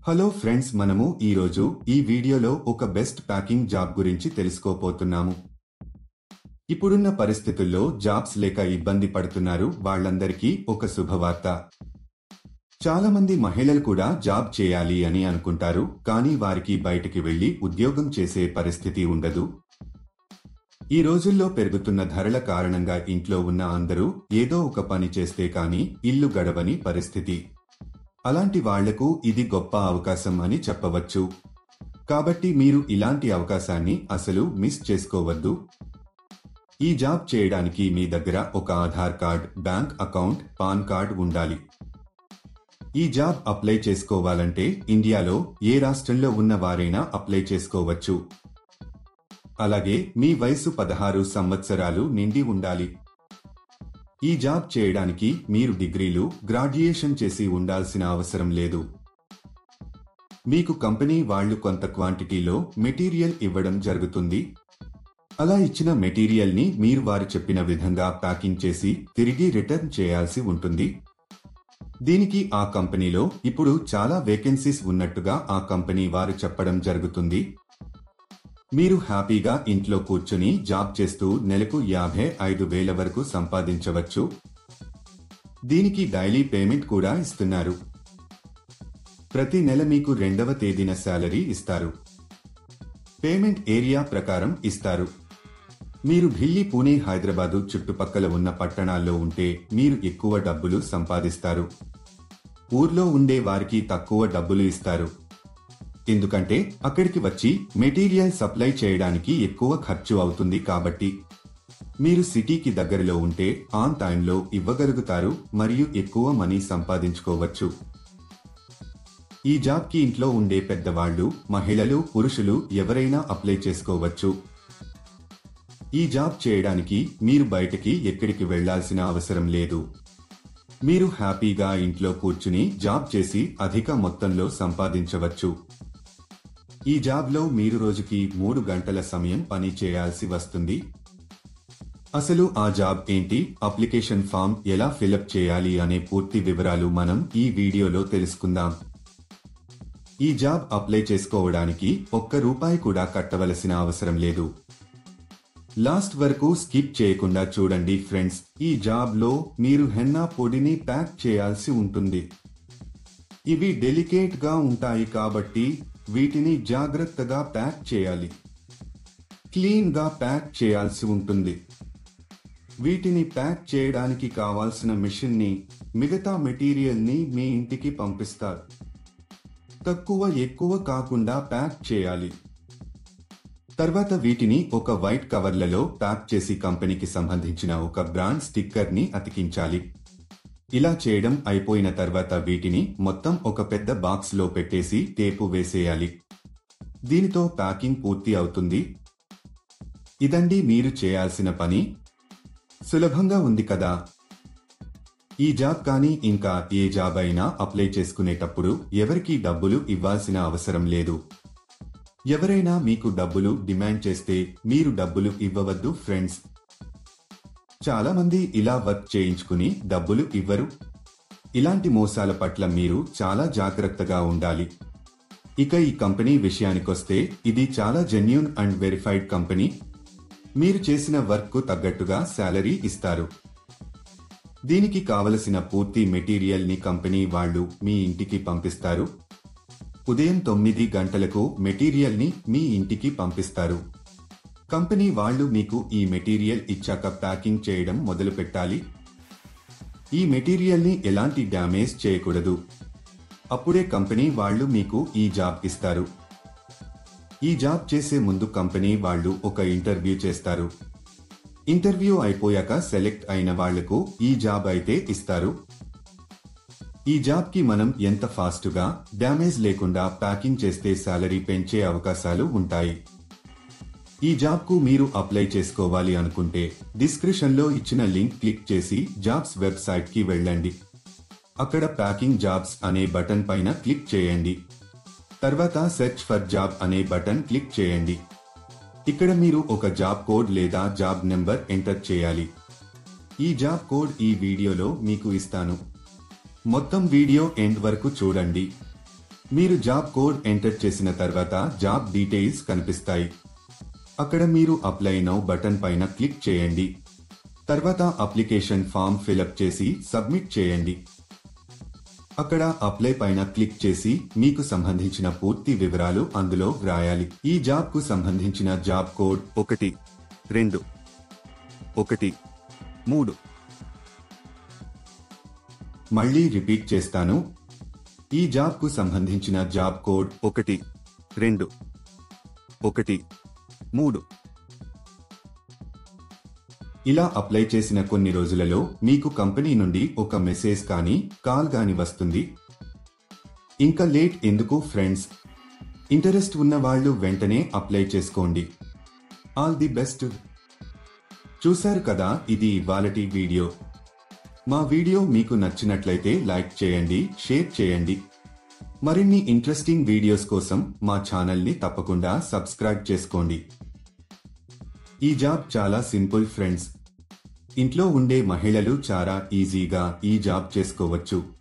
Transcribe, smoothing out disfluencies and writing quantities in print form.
Hello friends, మనము ఈరోజు ఈ వీడియోలో ఒక బెస్ట్ ప్యాకింగ్ జాబ్ గురించి తెలుసుకోపోతున్నాము. ఇప్పుడున్న పరిస్థితుల్లో జాబ్స్ లేక ఇబ్బంది పడుతున్నారు వాళ్ళందరికీ ఒక శుభవార్త. చాలా మంది మహిళలు కూడా జాబ్ చేయాలి అని అనుకుంటారు, కానీ వారికి బయటికి వెళ్లి ఉద్యోగం చేసే పరిస్థితి ఉండదు. ఈ రోజుల్లో పెరుగుతున్న ధరల కారణంగా ఇంట్లో ఉన్న అందరూ ఏదో ఒక పని చేస్తే కానీ ఇల్లు గడవని పరిస్థితి. అలాంటి వాళ్లకు ఇది గొప్ప అవకాశం అని చెప్పవచ్చు. కాబట్టి మీరు ఇలాంటి అవకాశాన్ని అసలు మిస్ చేసుకోవద్దు. ఈ జాబ్ చేయడానికి మీ దగ్గర ఒక Aadhaar card, bank account, pan card ఉండాలి. ఈ జాబ్ అప్లై చేసుకోవాలంటే ఇండియాలో ఏ రాష్ట్రంలో ఉన్న వారైనా అప్లై చేసుకోవచ్చు. అలాగే మీ వయసు 16 సంవత్సరాలు నిండి ఉండాలి. ఈ జాబ్ చేయడానికి మీరు డిగ్రీలు, గ్రాడ్యుయేషన్ చేసి ఉండాల్సిన అవసరం లేదు. మీకు కంపెనీ వాళ్ళు కొంత క్వాంటిటీలో మెటీరియల్ ఇవ్వడం జరుగుతుంది. అలా ఇచ్చిన మెటీరియల్ని మీరు వారు చెప్పిన విధంగా ప్యాకింగ్ చేసి తిరిగి రిటర్న్ చేయాల్సి ఉంటుంది. దీనికి ఆ కంపెనీలో ఇప్పుడు చాలా వేకెన్సీస్ ఉన్నట్టుగా ఆ కంపెనీ వారు చెప్పడం జరుగుతుంది. మీరు హ్యాపీగా ఇంట్లో కూర్చుని జాబ్ చేస్తూ నెలకు 55,000 వరకు సంపాదించవచ్చు. దీనికి డైలీ పేమెంట్ కూడా ఇస్తున్నారు. ప్రతి నెల మీకు 2వ తేదీన శాలరీ ఇస్తారు. పేమెంట్ ఏరియా ప్రకారం ఇస్తారు. మీరు ఢిల్లీ, పూణే, హైదరాబాదు చుట్టుపక్కల ఉన్న పట్టణాల్లో ఉంటే మీరు ఎక్కువ డబ్బులు సంపాదిస్తారు. ఊర్లో ఉండే వారికి తక్కువ డబ్బులు ఇస్తారు. ఎందుకంటే అక్కడికి వచ్చి మెటీరియల్ సప్లై చేయడానికి ఎక్కువ ఖర్చు అవుతుంది. కాబట్టి మీరు సిటీకి దగ్గరలో ఉంటే ఆన్ టైంలో ఇవ్వగలుగుతారు మరియు ఎక్కువ మనీ సంపాదించుకోవచ్చు. ఈ జాబ్కి ఇంట్లో ఉండే పెద్దవాళ్లు, మహిళలు, పురుషులు ఎవరైనా అప్లై చేసుకోవచ్చు. ఈ జాబ్ చేయడానికి మీరు బయటకి ఎక్కడికి వెళ్లాల్సిన అవసరం లేదు. మీరు హ్యాపీగా ఇంట్లో కూర్చుని జాబ్ చేసి అధిక మొత్తంలో సంపాదించవచ్చు. ఈ జాబ్లో మీరు రోజుకి 3 గంటల సమయం పని చేయాల్సి వస్తుంది. అసలు ఆ జాబ్ ఏంటి, అప్లికేషన్ ఫామ్ ఎలా ఫిలప్ చేయాలి అనే పూర్తి వివరాలు మనం ఈ వీడియోలో తెలుసుకుందాం. ఈ జాబ్ అప్లై చేసుకోవడానికి ₹1 కూడా కట్టవలసిన అవసరం లేదు. లాస్ట్ వరకు స్కిప్ చేయకుండా చూడండి ఫ్రెండ్స్. ఈ జాబ్లో మీరు హెన్నా పొడిని ప్యాక్ చేయాల్సి ఉంటుంది. ఇవి డెలికేట్ గా ఉంటాయి కాబట్టి వీటిని జాగ్రత్తగా ప్యాక్ చేయాలి. క్లీన్ గా ప్యాక్ చేయాల్సి ఉంటుంది. వీటిని ప్యాక్ చేయడానికి కావాల్సిన మిషన్ ని, మిగతా మెటీరియల్ ని మీ ఇంటికి పంపిస్తారు. తక్కువ ఎక్కువ కాకుండా ప్యాక్ చేయాలి. తర్వాత వీటిని ఒక వైట్ కవర్లలో ప్యాక్ చేసి కంపెనీకి సంబంధించిన ఒక బ్రాండ్ స్టిక్కర్ ని అతికించాలి. ఇలా చేయడం అయిపోయిన తర్వాత వీటిని మొత్తం ఒక పెద్ద బాక్స్ లో పెట్టేసి టేపు వేసేయాలి. దీనితో ప్యాకింగ్ పూర్తి అవుతుంది. ఇదండి మీరు చేయాల్సిన పని. సులభంగా ఉంది కదా. ఈ జాబ్ కానీ ఇంకా ఏ జాబ్ అయినా అప్లై చేసుకునేటప్పుడు ఎవరికీ డబ్బులు ఇవ్వాల్సిన అవసరం లేదు. ఎవరైనా మీకు డబ్బులు డిమాండ్ చేస్తే మీరు డబ్బులు ఇవ్వవద్దు ఫ్రెండ్స్. చాలా మంది ఇలా వర్క్ చేయించుకుని డబ్బులు ఇవ్వరు. ఇలాంటి మోసాల పట్ల మీరు చాలా జాగ్రత్తగా ఉండాలి. ఇక ఈ కంపెనీ విషయానికొస్తే ఇది చాలా జెన్యూన్ అండ్ వెరిఫైడ్ కంపెనీ. మీరు చేసిన వర్క్ కు తగ్గట్టుగా శాలరీ ఇస్తారు. దీనికి కావలసిన పూర్తి మెటీరియల్ ని కంపెనీ వాళ్ళు మీ ఇంటికి పంపిస్తారు. ఉదయం 9 గంటలకు మెటీరియల్ ని మీ ఇంటికి పంపిస్తారు. కంపెనీ వాళ్ళు మీకు ఈ మెటీరియల్ ఇచ్చాక ప్యాకింగ్ చేయడం మొదలు పెట్టాలి. ఈ మెటీరియల్ ని ఎలాంటి డ్యామేజ్ చేయకూడదు. అప్పుడే కంపెనీ వాళ్ళు మీకు ఈ జాబ్ ఇస్తారు. ఈ జాబ్ చేసే ముందు కంపెనీ వాళ్ళు ఒక ఇంటర్వ్యూ చేస్తారు. ఇంటర్వ్యూ అయిపోయాక సెలెక్ట్ అయిన వాళ్లకు ఈ జాబ్ అయితే ఇస్తారు. ఈ జాబ్ కి మనం ఎంత ఫాస్ట్గా, డ్యామేజ్ లేకుండా ప్యాకింగ్ చేస్తే శాలరీ పెంచే అవకాశాలు ఉంటాయి. ఈ జాబ్ కు మీరు అప్లై చేసుకోవాలి అనుకుంటే డిస్క్రిప్షన్ లో ఇచ్చిన లింక్ క్లిక్ చేసి జాబ్స్ వెబ్సైట్ కి వెళ్ళండి. అక్కడ ప్యాకింగ్ జాబ్స్ అనే బటన్ పైన క్లిక్ చేయండి. తర్వాత సెర్చ్ ఫర్ జాబ్ అనే బటన్ క్లిక్ చేయండి. ఇక్కడ మీరు ఒక జాబ్ కోడ్ లేదా జాబ్ నెంబర్ ఎంటర్ చేయాలి. ఈ జాబ్ కోడ్ ఈ వీడియోలో మీకు ఇస్తాను. మొత్తం వీడియో ఎండ్ వరకు చూడండి. మీరు జాబ్ కోడ్ ఎంటర్ చేసిన తర్వాత జాబ్ డీటెయిల్స్ కనిపిస్తాయి. అక్కడ మీరు అప్లై నౌ బటన్ పైన క్లిక్ చేయండి. తర్వాత అప్లికేషన్ ఫామ్ ఫిలప్ చేసి సబ్మిట్ చేయండి. అక్కడ అప్లై పైన క్లిక్ చేసి మీకు సంబంధించిన పూర్తి వివరాలు అందులో వ్రాయాలి. ఈ జాబ్ కు సంబంధించిన జాబ్ కోడ్ 1, 2, 1, 3. మళ్ళీ రిపీట్ చేస్తాను. ఈ జాబ్ కు సంబంధించిన జాబ్ కోడ్ 1, 2, 1, 3. ఇలా అప్లై చేసిన కొన్ని రోజులలో మీకు కంపెనీ నుండి ఒక మెసేజ్ కానీ కాల్ గాని వస్తుంది. ఇంకా లేట్ ఎందుకు ఫ్రెండ్స్? ఇంటరెస్ట్ ఉన్న వాళ్ళు వెంటనే అప్లై చేసుకోండి. All the best. చూశారు కదా, ఇది ఇవాళటి వీడియో. మా వీడియో మీకు నచ్చినట్లయితే లైక్ చేయండి, షేర్ చేయండి. మరిన్ని ఇంట్రెస్టింగ్ వీడియోస్ కోసం మా ఛానల్ని తప్పకుండా సబ్స్క్రైబ్ చేసుకోండి. ఈ జాబ్ చాలా సింపుల్ ఫ్రెండ్స్. ఇంట్లో ఉండే మహిళలు చాలా ఈజీగా ఈ జాబ్ చేసుకోవచ్చు.